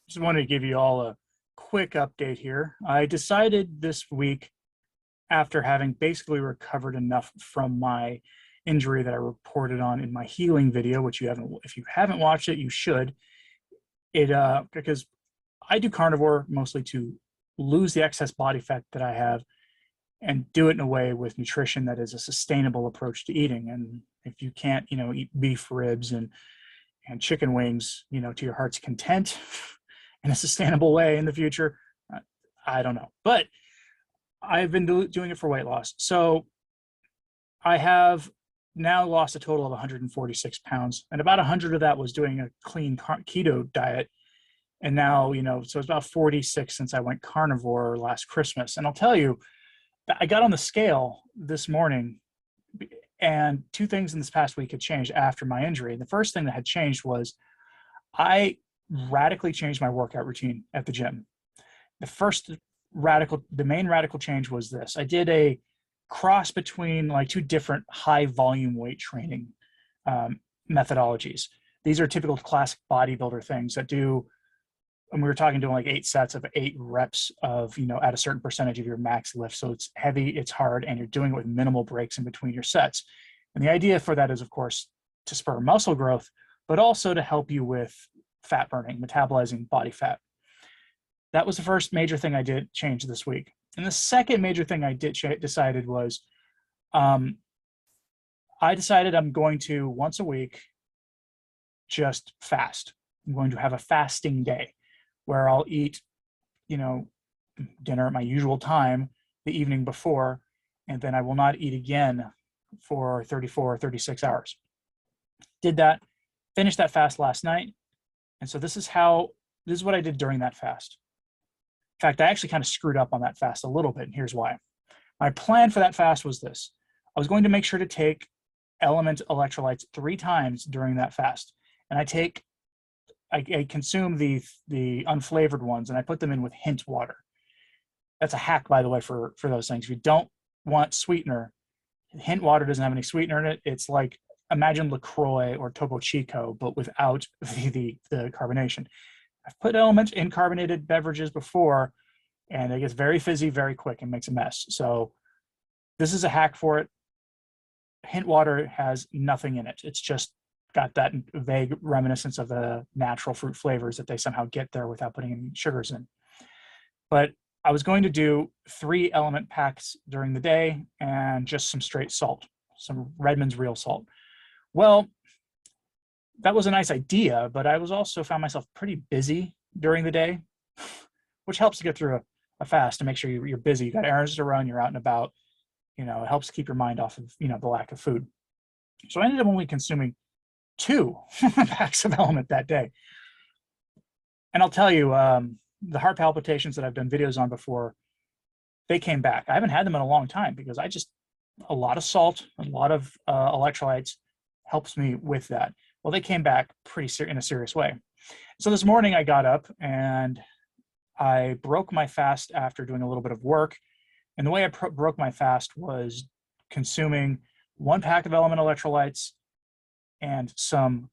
Just wanted to give you all a quick update here. I decided this week, after having basically recovered enough from my injury that I reported on in my healing video, which if you haven't watched it, you should. Because I do carnivore mostly to lose the excess body fat that I have and do it in a way with nutrition that is a sustainable approach to eating. And if you can't, eat beef ribs and chicken wings, to your heart's content in a sustainable way in the future, I don't know. But I've been doing it for weight loss. So I have now lost a total of 146 pounds, and about 100 of that was doing a clean keto diet. And now, so it's about 46 since I went carnivore last Christmas. And I'll tell you, I got on the scale this morning, and two things in this past week had changed after my injury. And the first thing that had changed was I radically changed my workout routine at the gym. The main radical change was this. I did a cross between like two different high volume weight training methodologies. These are typical classic bodybuilder things that do, and we were talking doing like 8 sets of 8 reps of, at a certain percentage of your max lift. So it's heavy, it's hard, and you're doing it with minimal breaks in between your sets. And the idea for that is, of course, to spur muscle growth, but also to help you with fat burning, metabolizing body fat. That was the first major thing I did change this week. And the second major thing I decided was, I decided I'm going to once a week just fast. I'm going to have a fasting day where I'll eat, dinner at my usual time the evening before, and then I will not eat again for 34 or 36 hours. Did that, finished that fast last night. And so this is what I did during that fast. In fact, I actually kind of screwed up on that fast a little bit, and here's why. My plan for that fast was this. I was going to make sure to take element electrolytes 3 times during that fast. And I consume the unflavored ones, and I put them in with hint water. That's a hack, by the way, for those things. If you don't want sweetener, hint water doesn't have any sweetener in it. It's like, imagine LaCroix or Topo Chico, but without the carbonation. I've put elements in carbonated beverages before, and it gets very fizzy very quick and makes a mess. So this is a hack for it. Hint water has nothing in it. It's just got that vague reminiscence of the natural fruit flavors that they somehow get there without putting any sugars in. But I was going to do 3 element packs during the day and just some straight salt, some Redmond's real salt. Well, that was a nice idea, but I was also found myself pretty busy during the day, which helps to get through a fast to make sure you're busy. You got errands to run, you're out and about, it helps keep your mind off of, the lack of food. So I ended up only consuming 2 packs of element that day. And I'll tell you, the heart palpitations that I've done videos on before, they came back. I haven't had them in a long time because a lot of salt, a lot of electrolytes helps me with that. Well, they came back in a serious way. So this morning I got up and I broke my fast after doing a little bit of work. And the way I broke my fast was consuming 1 pack of element electrolytes and some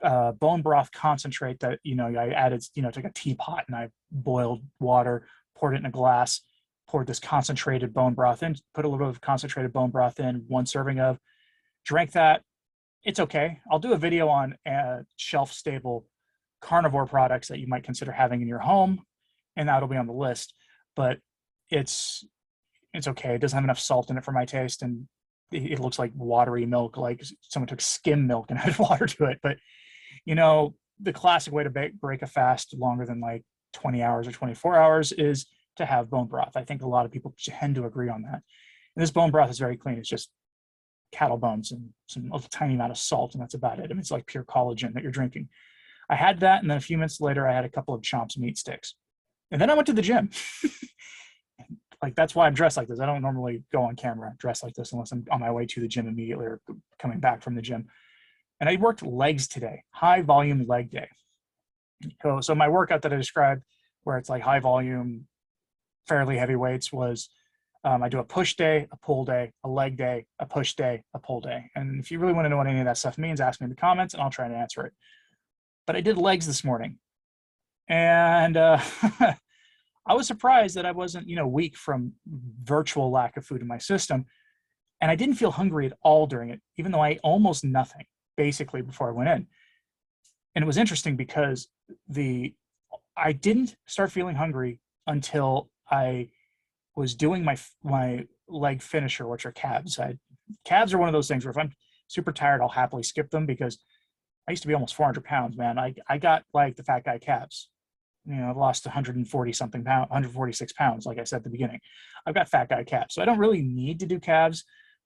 bone broth concentrate that, I added, took a teapot and I boiled water, poured it in a glass, poured this concentrated bone broth in, put a little bit of concentrated bone broth in, 1 serving of, drank that. It's okay. I'll do a video on shelf-stable carnivore products that you might consider having in your home, and that'll be on the list. But it's okay. It doesn't have enough salt in it for my taste, and it looks like watery milk, like someone took skim milk and added water to it. But, the classic way to break a fast longer than like 20 hours or 24 hours is to have bone broth. I think a lot of people tend to agree on that. And this bone broth is very clean. It's just cattle bones and a tiny amount of salt, and that's about it. I mean, it's like pure collagen that you're drinking. I had that, and then a few minutes later, I had a couple of Chomps meat sticks. And then I went to the gym. Like, that's why I'm dressed like this. I don't normally go on camera dressed like this unless I'm on my way to the gym immediately or coming back from the gym. And I worked legs today, high volume leg day. So my workout that I described, where it's like high volume, fairly heavy weights, was I do a push day, a pull day, a leg day, a push day, a pull day. And if you really want to know what any of that stuff means, ask me in the comments and I'll try to answer it. But I did legs this morning. And I was surprised that I wasn't, weak from virtual lack of food in my system. And I didn't feel hungry at all during it, even though I ate almost nothing basically before I went in. And it was interesting because I didn't start feeling hungry until I was doing my leg finisher, which are calves. Calves are one of those things where if I'm super tired, I'll happily skip them because I used to be almost 400 pounds, man. I got like the fat guy calves. I lost 140 something pounds, 146 pounds, like I said at the beginning. I've got fat guy calves. So I don't really need to do calves,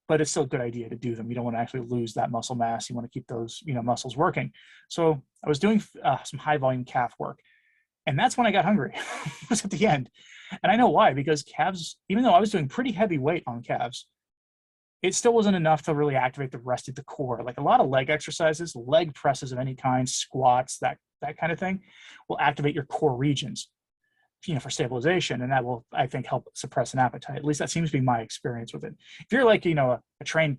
but it's still a good idea to do them. You don't want to actually lose that muscle mass. You want to keep those, muscles working. So I was doing some high volume calf work. And that's when I got hungry. It was at the end. And I know why, because calves, even though I was doing pretty heavy weight on calves, it still wasn't enough to really activate the rest of the core. Like a lot of leg exercises, leg presses of any kind, squats, that kind of thing, will activate your core regions, for stabilization, and that will, I think, help suppress an appetite. At least that seems to be my experience with it. If you're like, a trained,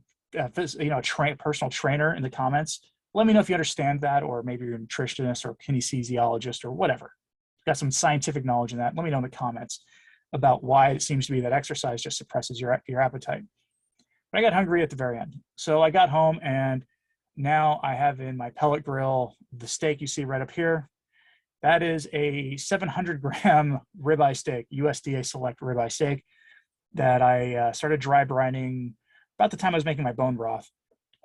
personal trainer in the comments, let me know if you understand that, or maybe you're a nutritionist or kinesiologist or whatever. Got some scientific knowledge in that. Let me know in the comments about why it seems to be that exercise just suppresses your appetite. But I got hungry at the very end. So I got home, and now I have in my pellet grill the steak you see right up here. That is a 700-gram ribeye steak, USDA Select ribeye steak that I started dry brining about the time I was making my bone broth.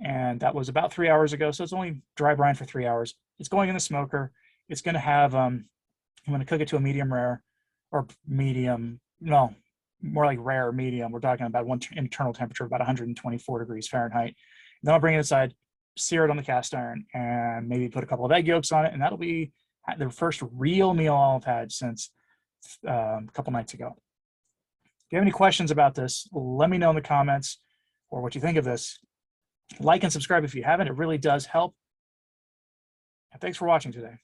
And that was about 3 hours ago. So it's only dry brine for 3 hours. It's going in the smoker. It's going to have, I'm going to cook it to a medium rare, or medium, no, more like rare medium. We're talking about one internal temperature of about 124 degrees Fahrenheit. And then I'll bring it inside, sear it on the cast iron, and maybe put a couple of egg yolks on it. And that'll be the first real meal I've had since a couple nights ago. If you have any questions about this, let me know in the comments, or what you think of this. Like and subscribe if you haven't. It really does help. And thanks for watching today.